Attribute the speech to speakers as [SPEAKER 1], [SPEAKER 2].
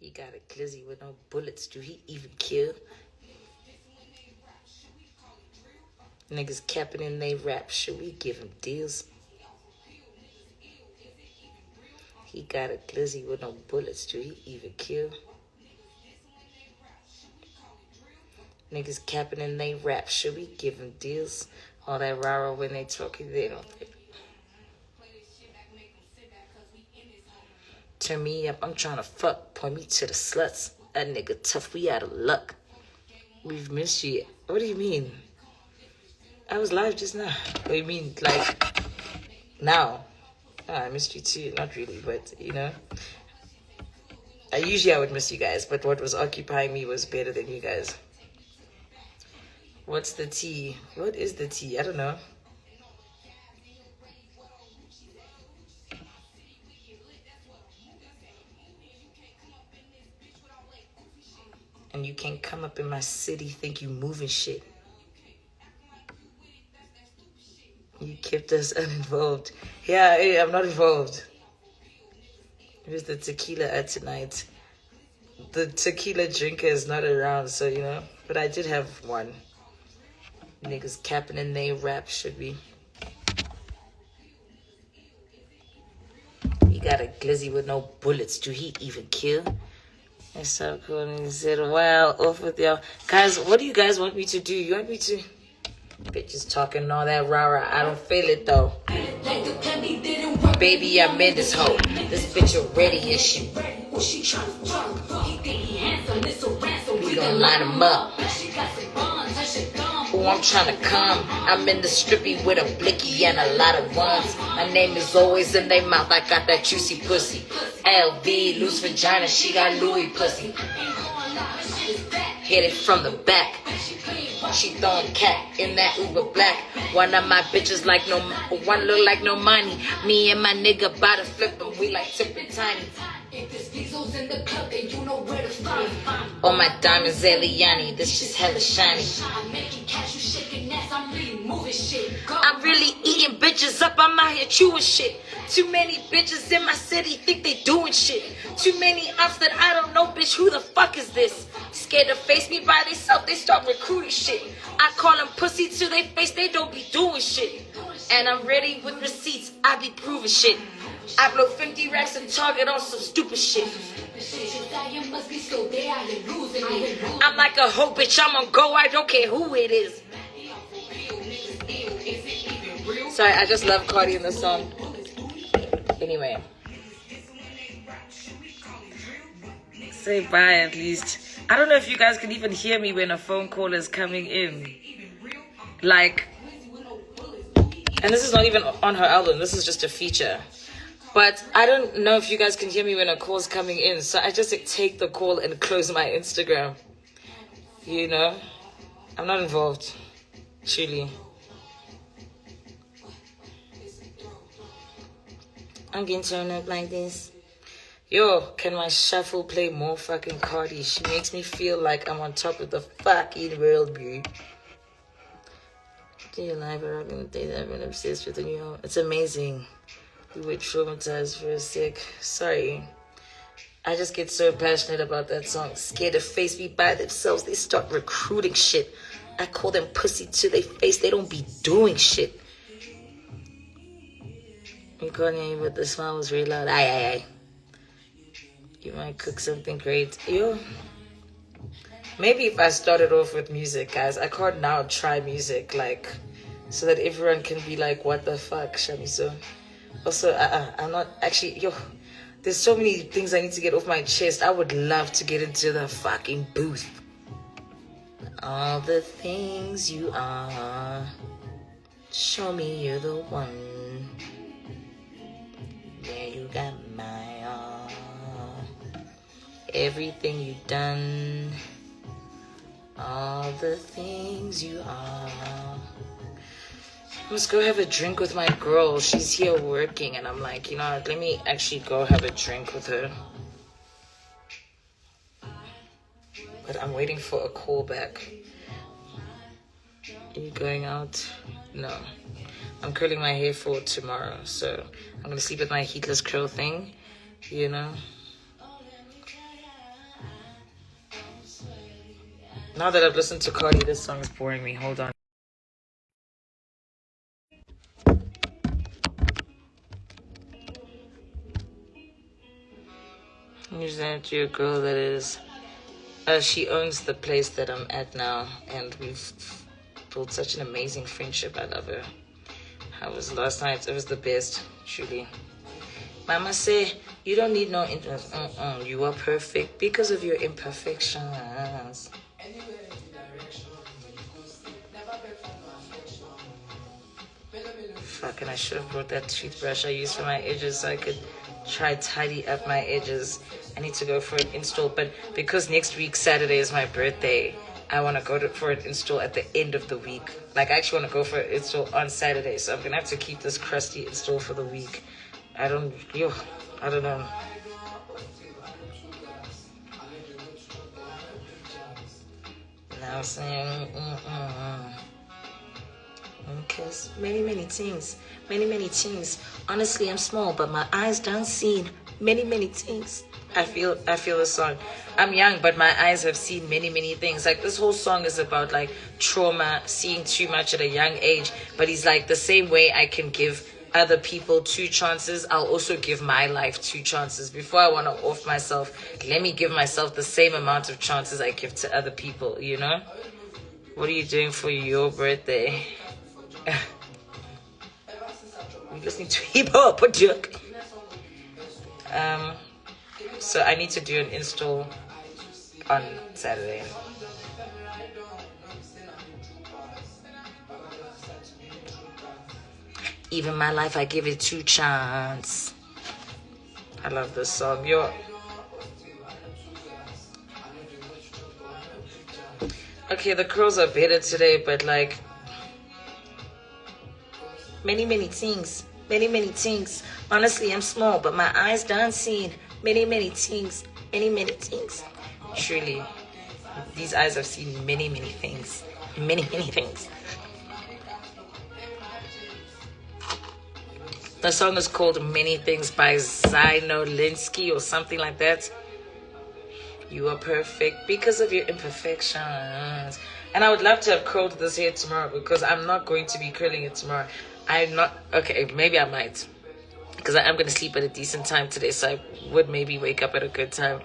[SPEAKER 1] He got a glizzy with no bullets. Do he even kill? Niggas capping in they rap. Should we give him deals? He got a glizzy with no bullets. Do he even kill? Niggas capping in they rap. Should we give him deals? All that rah when they talking, they don't think. Turn me up, I'm trying to fuck. Point me to the sluts. That nigga tough, we out of luck. We've missed you. What do you mean? I was live just now. What do you mean, like, now? Oh, I missed you too. Not really, but, you know. Usually I would miss you guys, but what was occupying me was better than you guys. What's the tea? What is the tea? I don't know. And you can't come up in my city, think you moving shit. You kept us uninvolved. Yeah, I'm not involved. Where's the tequila at tonight? The tequila drinker is not around, so, you know. But I did have one. Niggas capping in they rap, should be. He got a glizzy with no bullets. Do he even kill? It's so cool. And he said, wow, off with y'all. Guys, what do you guys want me to do? You want me to... Bitches talking all that rah-rah. I don't feel it, though. Baby, I'm in this hoe. This bitch already and shit. We gon' line them up. Oh, I'm tryna come. I'm in the strippy with a blicky and a lot of ones. My name is always in their mouth. I got that juicy pussy. LV, loose vagina. She got Louis pussy. Hit it from the back. She throwing cat in that Uber black. One of my bitches like no, one look like no money. Me and my nigga bout to flip them. We like tipping tiny. All my diamonds Eliani. This shit's hella shiny. I'm really eating bitches up. I'm out here chewing shit. Too many bitches in my city think they doing shit. Too many ops that I don't know, bitch. Who the fuck is this? Scared to face me by themselves, they start recruiting shit. I call them pussy to their face, they don't be doing shit. And I'm ready with receipts, I be proving shit. I blow 50 racks and Target on some stupid shit. I'm like a hoe, bitch, I'm on go, I don't care who it is. Sorry, I just love Cardi in the song. Anyway. Say bye at least. I don't know if you guys can even hear me when a phone call is coming in. Like, and this is not even on her album, this is just a feature. But I don't know if you guys can hear me when a call's coming in. So I just take the call and close my Instagram. You know? I'm not involved. Truly. I'm getting turned up like this. Yo, can my shuffle play more fucking Cardi? She makes me feel like I'm on top of the fucking world, bro. Do you lie for rocking the days I've been obsessed with you? It's amazing. We were traumatized for a sec. Sorry. I just get so passionate about that song. Scared to face me by themselves. They start recruiting shit. I call them pussy to their face. They don't be doing shit. You calling me, but the smile was really loud. Aye. You might cook something great. Yo, maybe if I started off with music, guys, I can't now try music, like, so that everyone can be like, what the fuck, Shamiso? Also, I'm not actually, yo, there's so many things I need to get off my chest. I would love to get into the fucking booth. All the things you are, show me you're the one. Yeah, you got my all. Everything you've done, all the things you are. I must go have a drink with my girl. She's here working, and I'm like, you know what, let me actually go have a drink with her. But I'm waiting for a call back. Are you going out? No. I'm curling my hair for tomorrow, so I'm gonna sleep with my heatless curl thing, you know. Now that I've listened to Cardi, this song is boring me. Hold on. Usually to a girl that is... she owns the place that I'm at now, and we've built such an amazing friendship. I love her. How was last night? It was the best, truly. Mama say, you don't need no interest. You are perfect because of your imperfections. Fucking, I should have brought that toothbrush I use for my edges so I could try tidy up my edges. I need to go for an install, but because next week Saturday is my birthday, I want to go for an install at the end of the week. Like, I actually want to go for an install on Saturday, so I'm gonna have to keep this crusty install for the week. I don't know. Now saying, Cause many things, many things. Honestly, I'm small, but my eyes done seen many things. I feel the song. I'm young, but my eyes have seen many things. Like, this whole song is about like trauma, seeing too much at a young age. But he's like, the same way I can give other people 2 chances, I'll also give my life 2 chances. Before I want to off myself, let me give myself the same amount of chances I give to other people, you know? What are you doing for your birthday? We just need to hip hop a joke. So I need to do an install on Saturday. Even my life, I give it 2 chances. I love this song. Okay, the curls are better today, but like, many things. Many things. Honestly, I'm small, but my eyes done seen many things. Many things. Truly, these eyes have seen many things. Many things. The song is called Many Things by Linsky or something like that. You are perfect because of your imperfections. And I would love to have curled this hair tomorrow, because I'm not going to be curling it tomorrow. Okay, maybe I might. Because I am going to sleep at a decent time today, so I would maybe wake up at a good time.